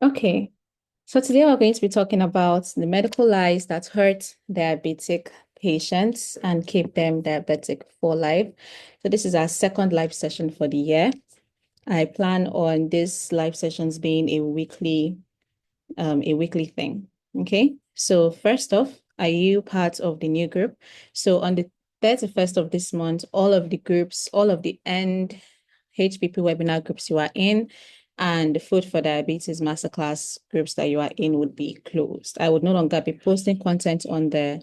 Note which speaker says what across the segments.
Speaker 1: Okay, so today we're going to be talking about the medical lies that hurt diabetic patients and keep them diabetic for life. So this is our second live session for the year. I plan on these live sessions being a weekly thing. Okay, so first off, are you part of the new group? So on the 31st of this month, all of the groups, all of the end HPP webinar groups you are in, and the Food for Diabetes Masterclass groups that you are in would be closed. I would no longer be posting content on there.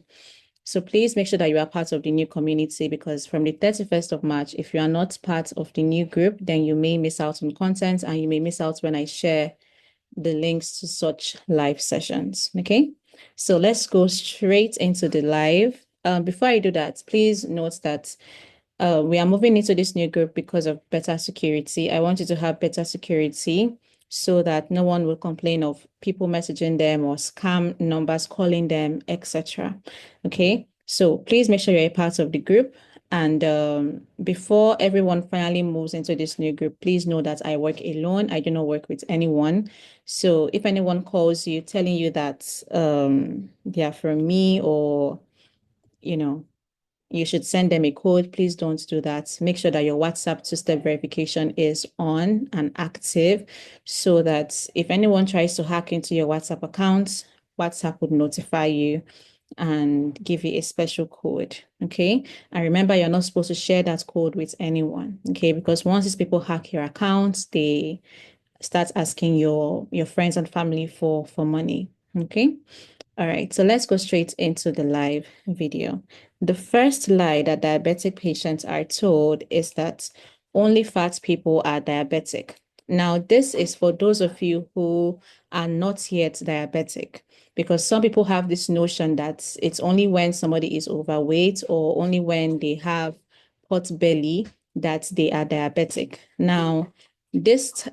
Speaker 1: So please make sure that you are part of the new community, because from the 31st of March, if you are not part of the new group, then you may miss out on content and you may miss out when I share the links to such live sessions. Okay, so let's go straight into the live. Before I do that, please note that we are moving into this new group because of better security. I want you to have better security so that no one will complain of people messaging them or scam numbers calling them, etc. Okay, so please make sure you're a part of the group. And before everyone finally moves into this new group, please know that I work alone. I do not work with anyone. So if anyone calls you telling you that they are from me, or you know, you should send them a code. Please don't do that. Make sure that your WhatsApp two-step verification is on and active, so that if anyone tries to hack into your WhatsApp account, WhatsApp would notify you and give you a special code. Okay. And remember, you're not supposed to share that code with anyone. Okay. Because once these people hack your accounts, they start asking your friends and family for money. Okay. All right, so let's go straight into the live video. The first lie that diabetic patients are told is that only fat people are diabetic. Now, this is for those of you who are not yet diabetic, because some people have this notion that it's only when somebody is overweight or only when they have pot belly that they are diabetic. Now, this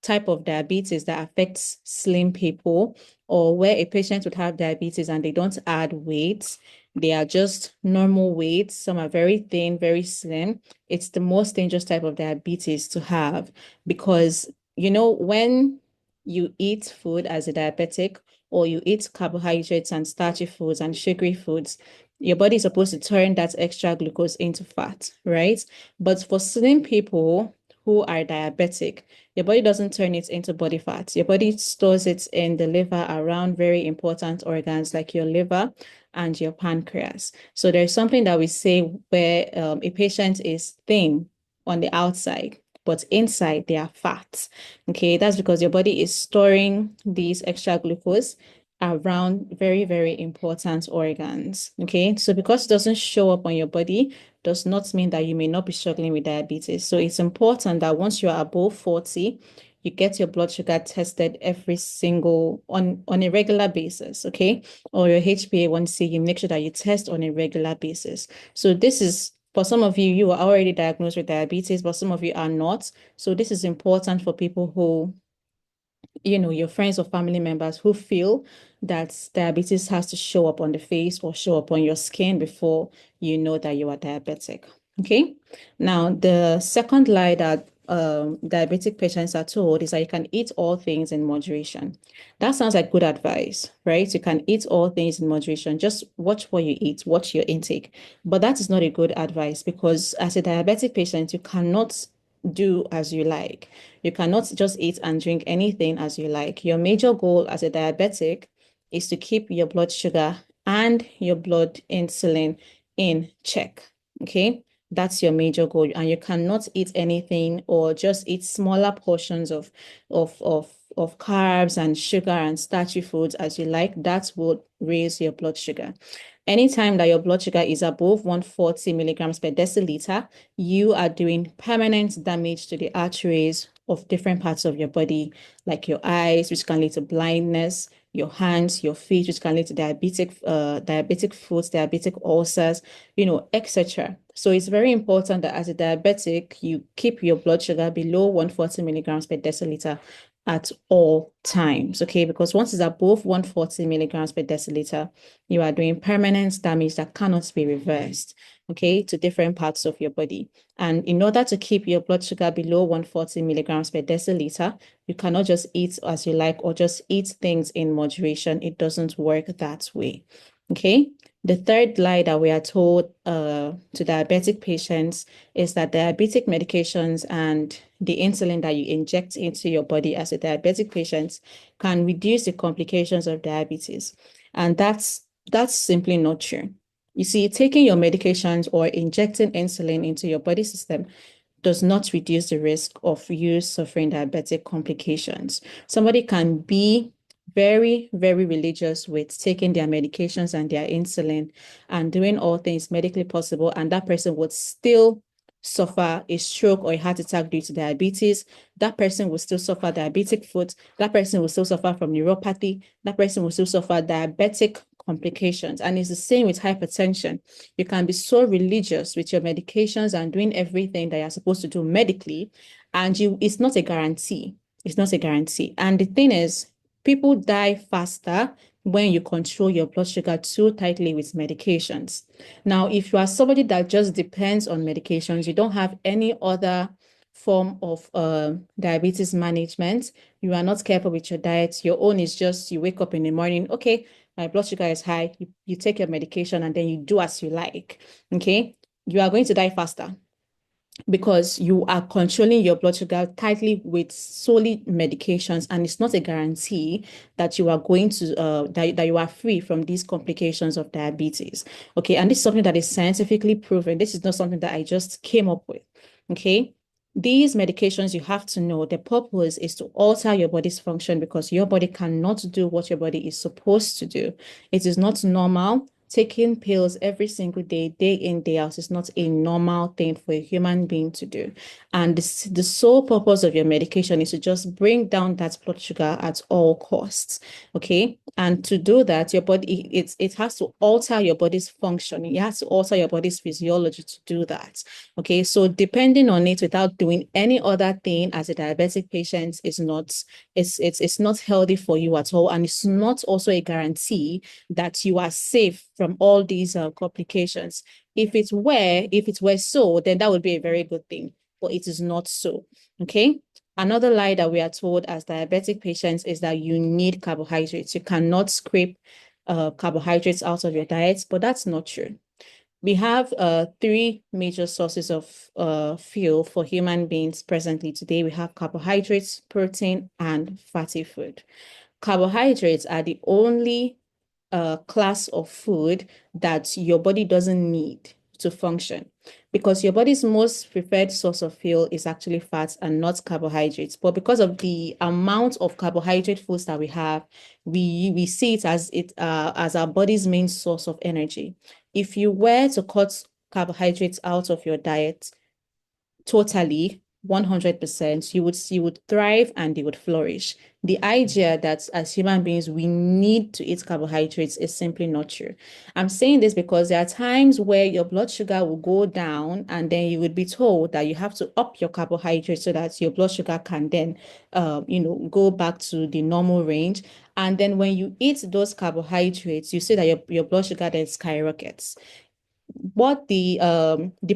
Speaker 1: type of diabetes that affects slim people, or where a patient would have diabetes and they don't add weight, they are just normal weight. Some are very thin, very slim. It's the most dangerous type of diabetes to have, because, when you eat food as a diabetic, or you eat carbohydrates and starchy foods and sugary foods, your body is supposed to turn that extra glucose into fat, right? But for slim people who are diabetic, your body doesn't turn it into body fat. Your body stores it in the liver around very important organs like your liver and your pancreas. So there's something that we say where a patient is thin on the outside, but inside they are fat. Okay, that's because your body is storing these extra glucose around very, very important organs. Okay, so because it doesn't show up on your body, does not mean that you may not be struggling with diabetes. So it's important that once you are above 40, you get your blood sugar tested on a regular basis, okay? Or your HbA1c, you make sure that you test on a regular basis. So this is, for some of you, you are already diagnosed with diabetes, but some of you are not. So this is important for people who, your friends or family members who feel that diabetes has to show up on the face or show up on your skin before you know that you are diabetic. Okay. Now, the second lie that diabetic patients are told is that you can eat all things in moderation. That sounds like good advice, right? You can eat all things in moderation. Just watch what you eat, watch your intake. But that is not a good advice, because as a diabetic patient, you cannot do as you like. You cannot just eat and drink anything as you like. Your major goal as a diabetic is to keep your blood sugar and your blood insulin in check. Okay. That's your major goal. And you cannot eat anything or just eat smaller portions of carbs and sugar and starchy foods as you like. That will raise your blood sugar. Anytime that your blood sugar is above 140 milligrams per deciliter, you are doing permanent damage to the arteries of different parts of your body, like your eyes, which can lead to blindness, your hands, your feet, which can lead to diabetic foot, diabetic ulcers, etc. So it's very important that as a diabetic, you keep your blood sugar below 140 milligrams per deciliter at all times, okay? Because once it's above 140 milligrams per deciliter, you are doing permanent damage that cannot be reversed. okay, to different parts of your body. And in order to keep your blood sugar below 140 milligrams per deciliter, you cannot just eat as you like or just eat things in moderation. It doesn't work that way. Okay. The third lie that we are told to diabetic patients is that diabetic medications and the insulin that you inject into your body as a diabetic patient can reduce the complications of diabetes. And that's simply not true. You see, taking your medications or injecting insulin into your body system does not reduce the risk of you suffering diabetic complications. Somebody can be very, very religious with taking their medications and their insulin and doing all things medically possible, and that person would still suffer a stroke or a heart attack due to diabetes. That person will still suffer diabetic foot. That person will still suffer from neuropathy. That person will still suffer diabetic complications. And it's the same with hypertension. You can be so religious with your medications and doing everything that you're supposed to do medically, and it's not a guarantee. It's not a guarantee. And the thing is, people die faster when you control your blood sugar too tightly with medications. Now, if you are somebody that just depends on medications, you don't have any other form of diabetes management, you are not careful with your diet, your own is just you wake up in the morning, okay, my blood sugar is high, you take your medication and then you do as you like, okay, you are going to die faster because you are controlling your blood sugar tightly with solely medications, and it's not a guarantee that you are going to that you are free from these complications of diabetes. Okay, and this is something that is scientifically proven. This is not something that I just came up with. Okay. These medications, you have to know the purpose is to alter your body's function because your body cannot do what your body is supposed to do. It is not normal. Taking pills every single day, day in, day out, is not a normal thing for a human being to do. And the sole purpose of your medication is to just bring down that blood sugar at all costs. Okay. And to do that, your body, it has to alter your body's function. It has to alter your body's physiology to do that. Okay. So depending on it without doing any other thing as a diabetic patient is not, it's not healthy for you at all. And it's not also a guarantee that you are safe from all these complications. If it were so, then that would be a very good thing, but it is not so. Okay. Another lie that we are told as diabetic patients is that you need carbohydrates. You cannot scrape carbohydrates out of your diet, but that's not true. We have three major sources of fuel for human beings presently today. We have carbohydrates, protein, and fatty food. Carbohydrates are the only class of food that your body doesn't need to function, because your body's most preferred source of fuel is actually fats and not carbohydrates. But because of the amount of carbohydrate foods that we have, we see it as our body's main source of energy. If you were to cut carbohydrates out of your diet totally, 100%, you would thrive and you would flourish. The idea that as human beings we need to eat carbohydrates is simply not true. I'm saying this because there are times where your blood sugar will go down and then you would be told that you have to up your carbohydrates so that your blood sugar can then go back to the normal range. And then when you eat those carbohydrates, you see that your blood sugar then skyrockets. What the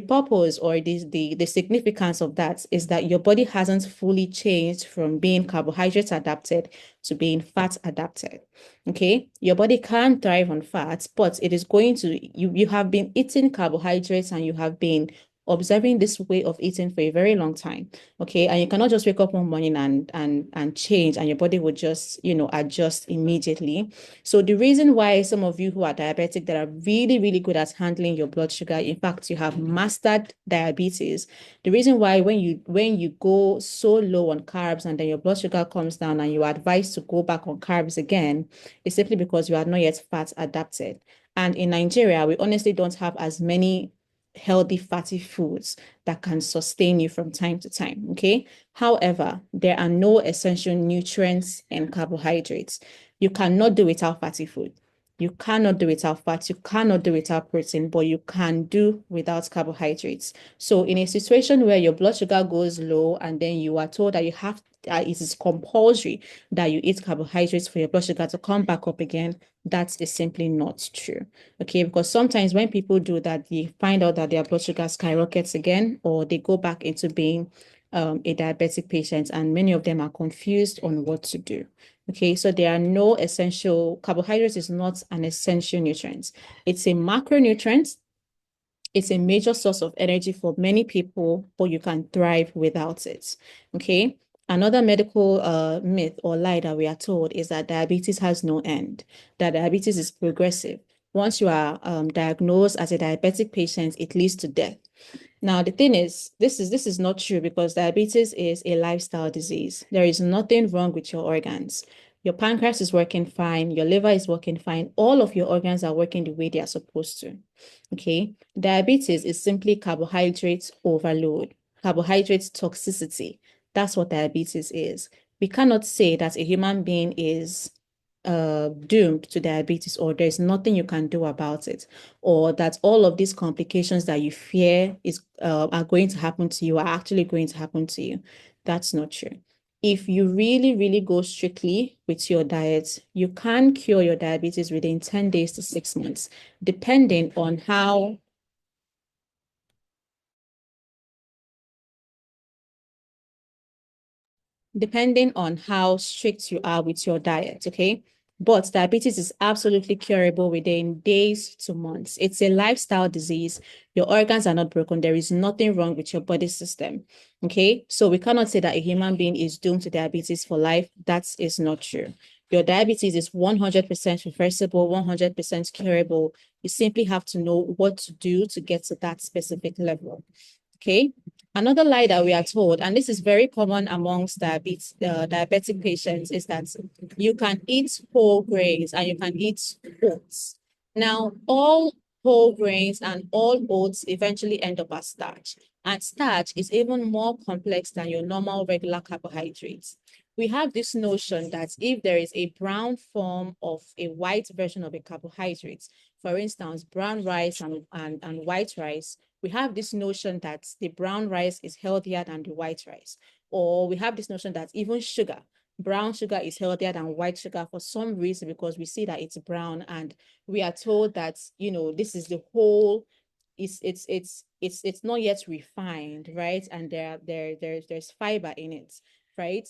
Speaker 1: purpose or the significance of that is that your body hasn't fully changed from being carbohydrate adapted to being fat adapted. Okay, your body can thrive on fats, but it is going to you have been eating carbohydrates and you have been observing this way of eating for a very long time. Okay, and you cannot just wake up one morning and change, and your body would just adjust immediately. So the reason why some of you who are diabetic that are really, really good at handling your blood sugar, in fact, you have mastered diabetes. The reason why when you go so low on carbs and then your blood sugar comes down and you are advised to go back on carbs again is simply because you are not yet fat adapted. And in Nigeria, we honestly don't have as many healthy fatty foods that can sustain you from time to time. Okay. However, there are no essential nutrients in carbohydrates. You cannot do without fatty food. You cannot do without fat. You cannot do without protein, but you can do without carbohydrates. So in a situation where your blood sugar goes low and then you are told that it is compulsory that you eat carbohydrates for your blood sugar to come back up again, that is simply not true. Okay, because sometimes when people do that, they find out that their blood sugar skyrockets again, or they go back into being a diabetic patient, and many of them are confused on what to do. Okay, so there are no essential, carbohydrates is not an essential nutrient. It's a macronutrient. It's a major source of energy for many people, but you can thrive without it. Okay. Another medical myth or lie that we are told is that diabetes has no end, that diabetes is progressive. Once you are diagnosed as a diabetic patient, it leads to death. Now, the thing is, this is not true, because diabetes is a lifestyle disease. There is nothing wrong with your organs. Your pancreas is working fine, your liver is working fine, all of your organs are working the way they are supposed to. Okay. Diabetes is simply carbohydrate overload, carbohydrate toxicity. That's what diabetes is. We cannot say that a human being is doomed to diabetes, or there's nothing you can do about it, or that all of these complications that you fear are going to happen to you are actually going to happen to you. That's not true. If you really, really go strictly with your diet, you can cure your diabetes within 10 days to 6 months, depending on how strict you are with your diet, okay? But diabetes is absolutely curable within days to months. It's a lifestyle disease. Your organs are not broken. There is nothing wrong with your body system, okay? So we cannot say that a human being is doomed to diabetes for life. That is not true. Your diabetes is 100% reversible, 100% curable. You simply have to know what to do to get to that specific level. Okay. Another lie that we are told, and this is very common amongst diabetic patients, is that you can eat whole grains and you can eat oats. Now, all whole grains and all oats eventually end up as starch. And starch is even more complex than your normal regular carbohydrates. We have this notion that if there is a brown form of a white version of a carbohydrate, for instance, brown rice and white rice, we have this notion that the brown rice is healthier than the white rice. Or we have this notion that even sugar, brown sugar is healthier than white sugar for some reason, because we see that it's brown, and we are told that, this is the whole, it's not yet refined, right? And there's fiber in it, right?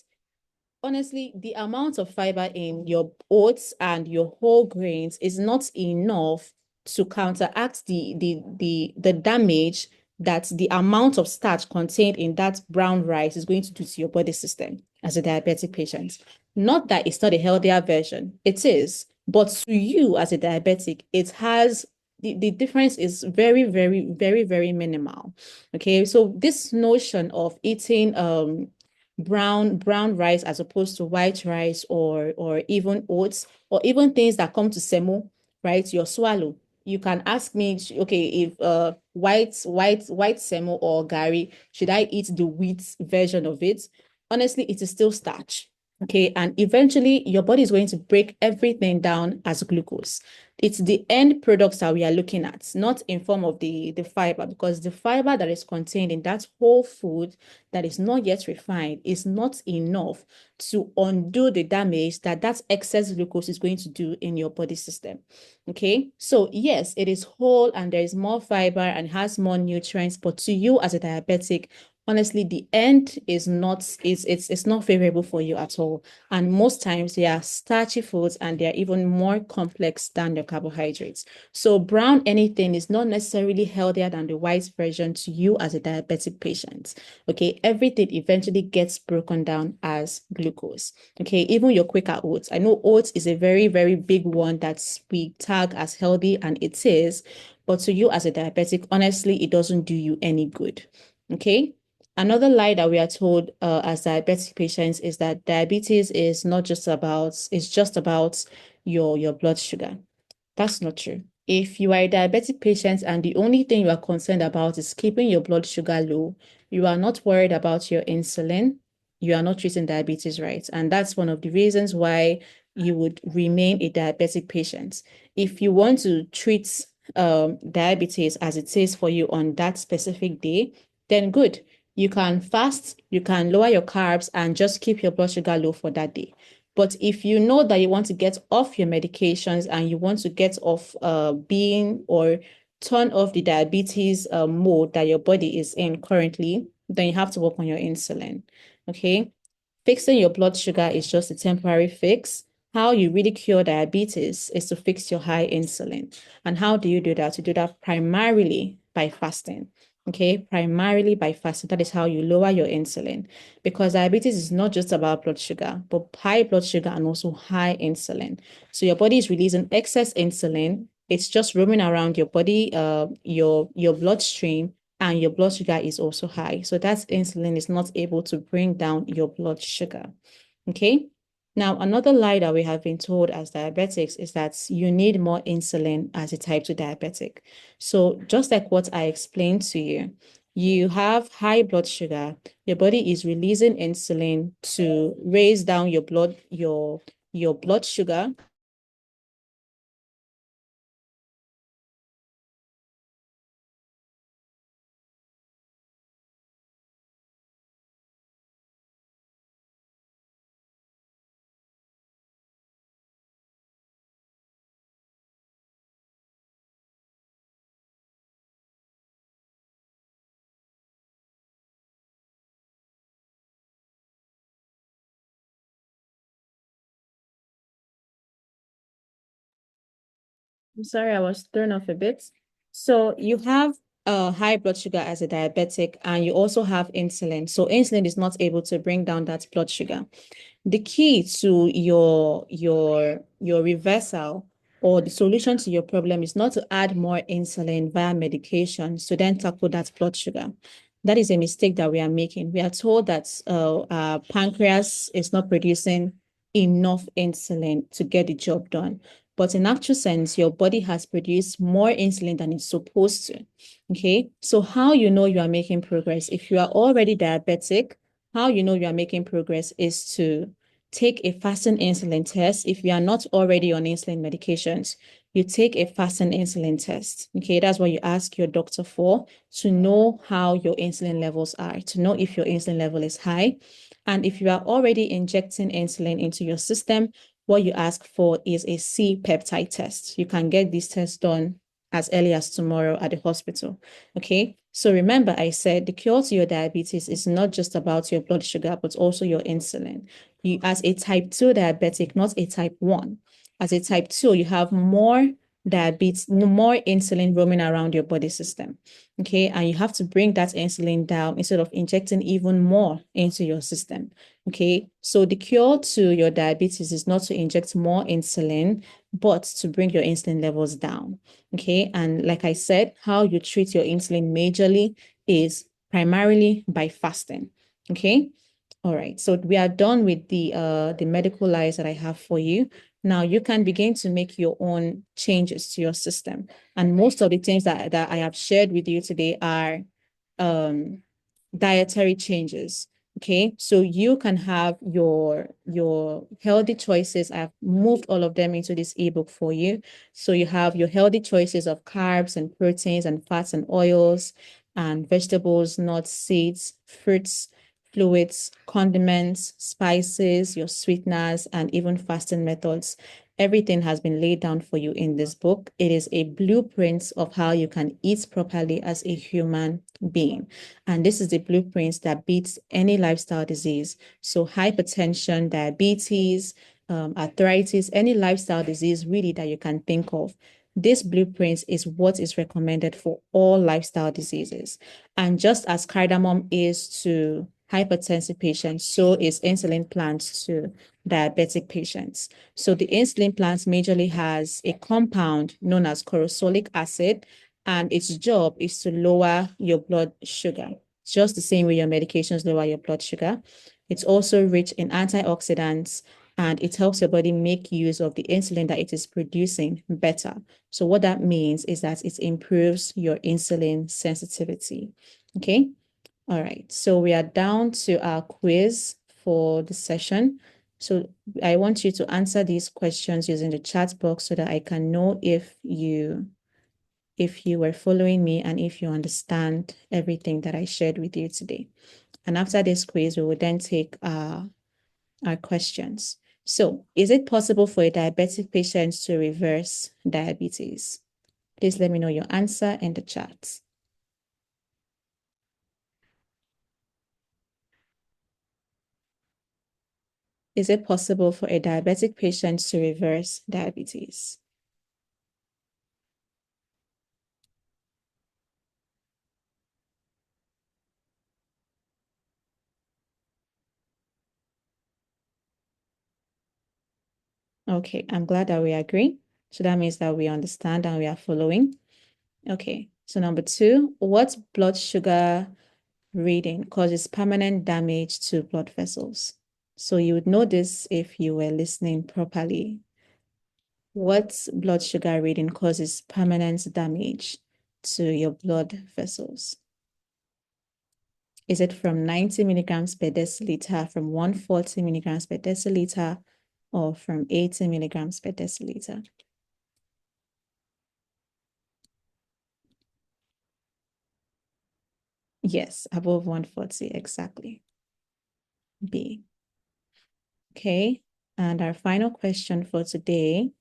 Speaker 1: Honestly, the amount of fiber in your oats and your whole grains is not enough to counteract the damage that the amount of starch contained in that brown rice is going to do to your body system as a diabetic patient. Not that it's not a healthier version, it is, but to you as a diabetic, it has the difference is very, very, very, very minimal. Okay, so this notion of eating brown rice as opposed to white rice, or even oats, or even things that come to semo, right? Your swallow. You can ask me, okay, if white semo or gari, should I eat the wheat version of it? Honestly, it is still starch. Okay, and eventually your body is going to break everything down as glucose. It's the end products that we are looking at, not in form of the fiber, because the fiber that is contained in that whole food that is not yet refined is not enough to undo the damage that excess glucose is going to do in your body system. Okay, so yes, it is whole and there is more fiber and has more nutrients, but to you as a diabetic, honestly, the end is not, it's not favorable for you at all. And most times they are starchy foods, and they are even more complex than the carbohydrates. So brown anything is not necessarily healthier than the white version to you as a diabetic patient. Okay, everything eventually gets broken down as glucose. Okay, even your Quaker oats. I know oats is a very, very big one that we tag as healthy, and it is, but to you as a diabetic, honestly, it doesn't do you any good. Okay. Another lie that we are told as diabetic patients is that diabetes is not just about, it's just about your blood sugar. That's not true. If you are a diabetic patient and the only thing you are concerned about is keeping your blood sugar low, you are not worried about your insulin, you are not treating diabetes right. And that's one of the reasons why you would remain a diabetic patient. If you want to treat diabetes as it says for you on that specific day, then good. You can fast, you can lower your carbs and just keep your blood sugar low for that day. But if you know that you want to get off your medications and you want to get off being or turn off the diabetes mode that your body is in currently, then you have to work on your insulin. Okay. Fixing your blood sugar is just a temporary fix. How you really cure diabetes is to fix your high insulin. And how do you do that? You do that primarily by fasting. Okay, primarily by fasting. That is how you lower your insulin, because diabetes is not just about blood sugar, but high blood sugar and also high insulin. So your body is releasing excess insulin. It's just roaming around your body, your bloodstream, and your blood sugar is also high. So that insulin is not able to bring down your blood sugar. Okay. Now, another lie that we have been told as diabetics is that you need more insulin as a type 2 diabetic. So just like what I explained to you, you have high blood sugar, your body is releasing insulin to raise down your blood sugar. I'm sorry, I was thrown off a bit. So you have high blood sugar as a diabetic, and you also have insulin. So insulin is not able to bring down that blood sugar. The key to your reversal or the solution to your problem is not to add more insulin via medication to then tackle that blood sugar. That is a mistake that we are making. We are told that our pancreas is not producing enough insulin to get the job done. But in actual sense, your body has produced more insulin than it's supposed to. Okay. So how you know you are making progress? If you are already diabetic, how you know you are making progress is to take a fasting insulin test. If you are not already on insulin medications, you take a fasting insulin test. Okay, that's what you ask your doctor for, to know how your insulin levels are, to know if your insulin level is high. And if you are already injecting insulin into your system, what you ask for is a C peptide test. You can get this test done as early as tomorrow at the hospital. Okay. So remember, I said the cure to your diabetes is not just about your blood sugar, but also your insulin. You, as a type 2 diabetic, not a type 1. As a type 2, you have more diabetes, more insulin roaming around your body system. Okay. And you have to bring that insulin down instead of injecting even more into your system. Okay. So the cure to your diabetes is not to inject more insulin, but to bring your insulin levels down. Okay. And like I said, how you treat your insulin majorly is primarily by fasting. Okay. All right. So we are done with the medical lies that I have for you. Now you can begin to make your own changes to your system. And most of the things that I have shared with you today are um dietary changes. Okay, so you can have your healthy choices. I've moved all of them into this ebook for you. So you have your healthy choices of carbs and proteins and fats and oils and vegetables, nuts, seeds, fruits, fluids, condiments, spices, your sweeteners, and even fasting methods. Everything has been laid down for you in this book. It is a blueprint of how you can eat properly as a human being. And this is the blueprint that beats any lifestyle disease. So hypertension, diabetes, arthritis, any lifestyle disease really that you can think of. This blueprint is what is recommended for all lifestyle diseases. And just as cardamom is to hypertensive patients, so is insulin plants to diabetic patients. So the insulin plant majorly has a compound known as corosolic acid, and its job is to lower your blood sugar, just the same way your medications lower your blood sugar. It's also rich in antioxidants, and it helps your body make use of the insulin that it is producing better. So what that means is that it improves your insulin sensitivity. Okay. All right. So we are down to our quiz for the session. So I want you to answer these questions using the chat box so that I can know if you were following me and if you understand everything that I shared with you today. And after this quiz, we will then take our questions. So, is it possible for a diabetic patient to reverse diabetes? Please let me know your answer in the chat. Is it possible for a diabetic patient to reverse diabetes? Okay, I'm glad that we agree. So that means that we understand and we are following. Okay, so number two, what blood sugar reading causes permanent damage to blood vessels? So you would know this if you were listening properly. What blood sugar reading causes permanent damage to your blood vessels? Is it from 90 milligrams per deciliter, from 140 milligrams per deciliter, or from 80 milligrams per deciliter? Yes, above 140, exactly. B. Okay, and our final question for today.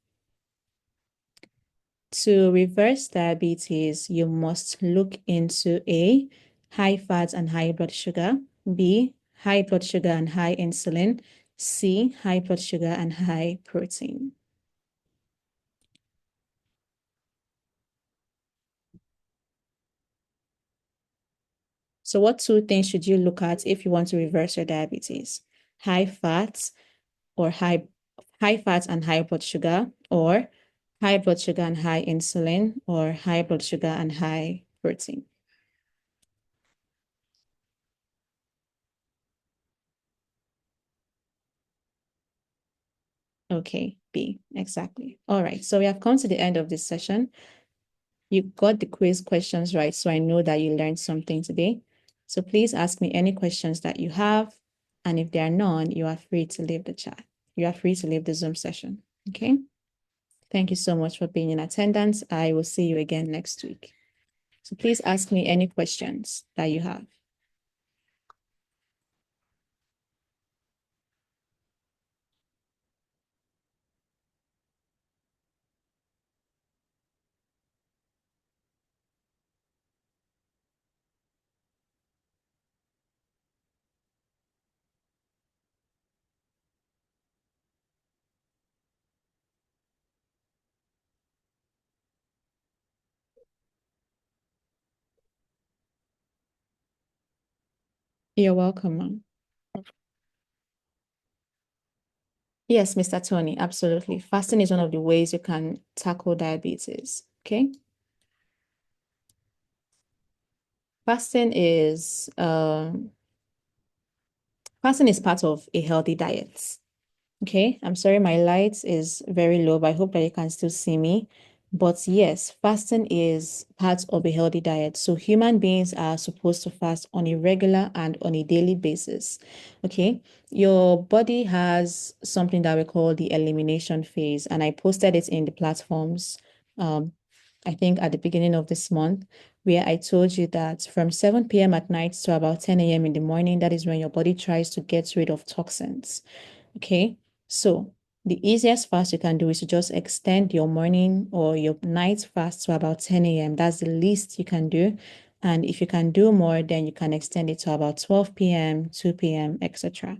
Speaker 1: To reverse diabetes, you must look into A, high fat and high blood sugar, B, high blood sugar and high insulin, C, high blood sugar and high protein. So what two things should you look at if you want to reverse your diabetes? High fat or high fat and high blood sugar, or high blood sugar and high insulin, or high blood sugar and high protein? Okay, B, exactly. All right, so we have come to the end of this session. You got the quiz questions right, so I know that you learned something today. So please ask me any questions that you have, and if there are none, you are free to leave the chat. You are free to leave the Zoom session, okay? Thank you so much for being in attendance. I will see you again next week. So please ask me any questions that you have. You're welcome, ma'am. Yes, Mr. Tony, absolutely. Fasting is one of the ways you can tackle diabetes, okay? Fasting is fasting is part of a healthy diet. Okay, I'm sorry, my light is very low, but I hope that you can still see me. But yes, fasting is part of a healthy diet. So human beings are supposed to fast on a regular and on a daily basis. Okay, your body has something that we call the elimination phase, and I posted it in the platforms. I think at the beginning of this month, where I told you that from 7 p.m. at night to about 10 a.m. in the morning, that is when your body tries to get rid of toxins. Okay, so the easiest fast you can do is to just extend your morning or your night fast to about 10 a.m. That's the least you can do. And if you can do more, then you can extend it to about 12 p.m., 2 p.m., etc.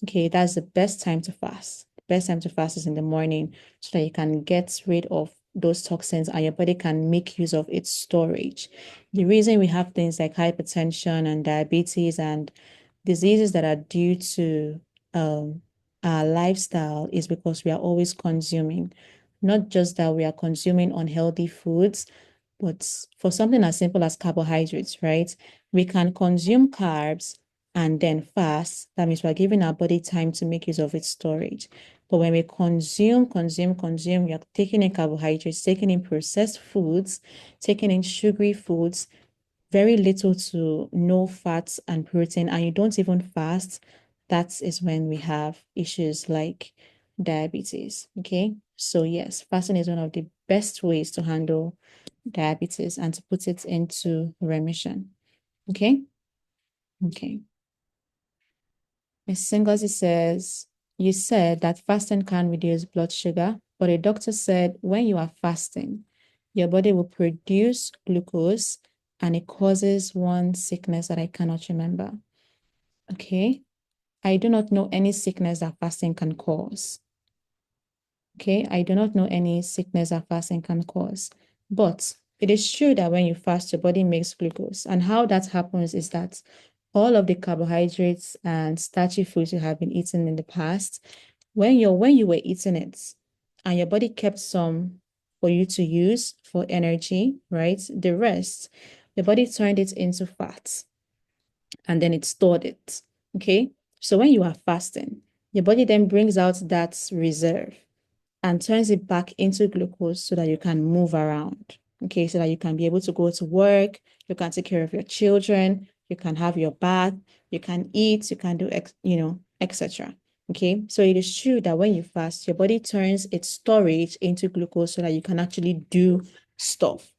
Speaker 1: Okay, that's the best time to fast. The best time to fast is in the morning so that you can get rid of those toxins and your body can make use of its storage. The reason we have things like hypertension and diabetes and diseases that are due to our lifestyle is because we are always consuming. Not just that we are consuming unhealthy foods, but for something as simple as carbohydrates, right? We can consume carbs and then fast. That means we're giving our body time to make use of its storage. But when we consume, we are taking in carbohydrates, taking in processed foods, taking in sugary foods, very little to no fats and protein, and you don't even fast, that is when we have issues like diabetes. Okay. So yes, fasting is one of the best ways to handle diabetes and to put it into remission. Okay. Okay. Ms. Ngozi says, you said that fasting can reduce blood sugar, but a doctor said when you are fasting, your body will produce glucose and it causes one sickness that I cannot remember. Okay. I do not know any sickness that fasting can cause. Okay. I do not know any sickness that fasting can cause. But it is true that when you fast, your body makes glucose. And how that happens is that all of the carbohydrates and starchy foods you have been eating in the past, when you were eating it and your body kept some for you to use for energy, right? The rest, the body turned it into fat and then it stored it. Okay. So when you are fasting, your body then brings out that reserve and turns it back into glucose so that you can move around. Okay, so that you can be able to go to work, you can take care of your children, you can have your bath, you can eat, you can do, etc. Okay, so it is true that when you fast, your body turns its storage into glucose so that you can actually do stuff.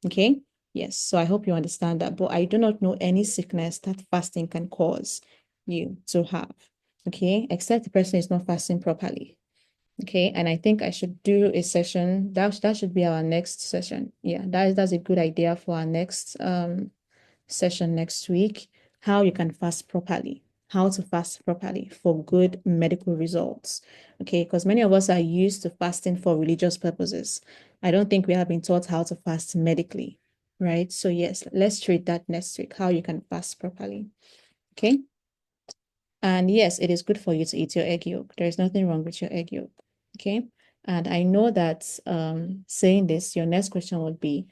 Speaker 1: Okay, yes, so I hope you understand that, but I do not know any sickness that fasting can cause you to have. Okay, except the person is not fasting properly. Okay, and I think I should do a session. That should be our next session. Yeah, that's a good idea for our next session next week. How you can fast properly, how to fast properly for good medical results. Okay, because many of us are used to fasting for religious purposes. I don't think we have been taught how to fast medically, right? So yes, let's treat that next week, how you can fast properly. Okay. And yes, it is good for you to eat your egg yolk. There is nothing wrong with your egg yolk. Okay. And I know that saying this, your next question would be,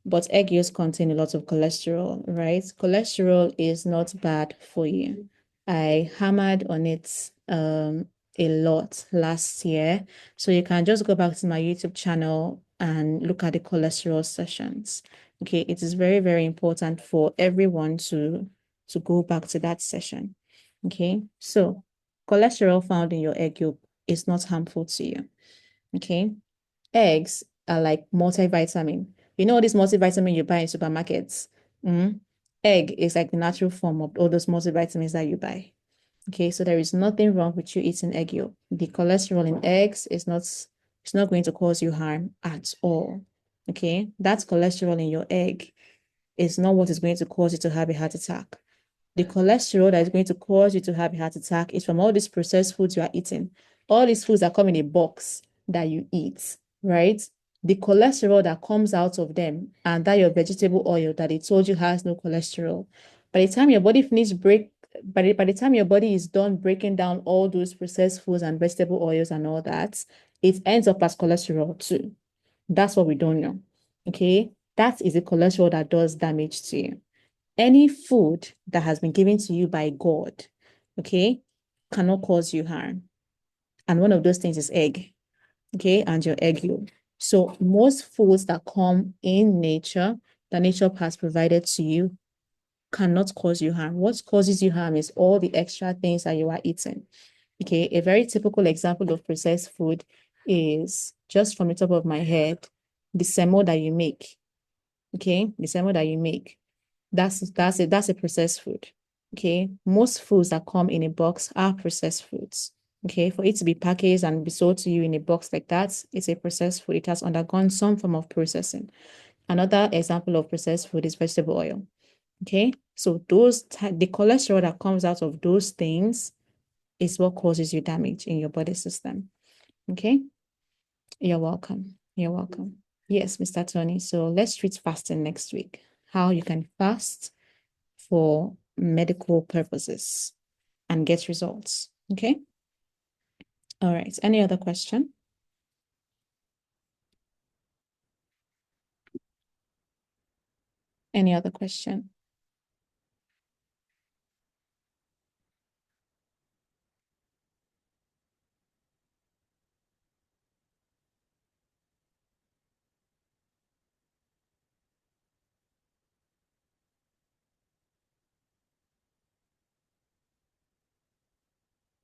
Speaker 1: but egg yolks contain a lot of cholesterol, right? Cholesterol is not bad for you. I hammered on it a lot last year. So you can just go back to my YouTube channel and look at the cholesterol sessions. Okay, it is very, very important for everyone to go back to that session. Okay, so cholesterol found in your egg yolk is not harmful to you. Okay, eggs are like multivitamin. You know this multivitamin you buy in supermarkets? Mm? Egg is like the natural form of all those multivitamins that you buy. Okay, so there is nothing wrong with you eating egg yolk. The cholesterol in eggs is not, it's not going to cause you harm at all. Okay, that cholesterol in your egg is not what is going to cause you to have a heart attack. The cholesterol that is going to cause you to have a heart attack is from all these processed foods you are eating. All these foods that come in a box that you eat, right? The cholesterol that comes out of them and that your vegetable oil that they told you has no cholesterol. By the time your body by the time your body is done breaking down all those processed foods and vegetable oils and all that, it ends up as cholesterol too. That's what we don't know. Okay. That is the cholesterol that does damage to you. Any food that has been given to you by God, okay, cannot cause you harm. And one of those things is egg, okay, and your egg yolk. So most foods that come in nature, that nature has provided to you, cannot cause you harm. What causes you harm is all the extra things that you are eating. Okay, a very typical example of processed food is, just from the top of my head, the semo that you make. Okay, the semo that you make. That's a processed food. Okay. Most foods that come in a box are processed foods. Okay. For it to be packaged and be sold to you in a box like that, it's a processed food. It has undergone some form of processing. Another example of processed food is vegetable oil. Okay. So the cholesterol that comes out of those things is what causes you damage in your body system. Okay. You're welcome. You're welcome. Yes, Mr. Tony. So let's treat fasting next week. How you can fast for medical purposes and get results. Okay. All right. Any other question? Any other question?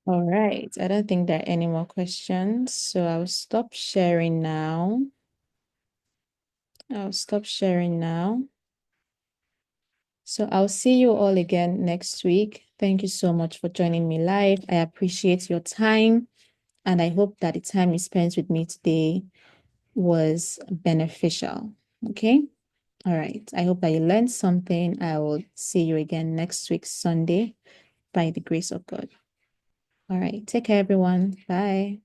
Speaker 1: All right. I don't think there are any more questions, so I'll stop sharing now. So I'll see you all again next week. Thank you so much for joining me live. I appreciate your time, and I hope that the time you spent with me today was beneficial. Okay? All right. I hope that you learned something. I will see you again next week, Sunday, by the grace of God. All right. Take care, everyone. Bye.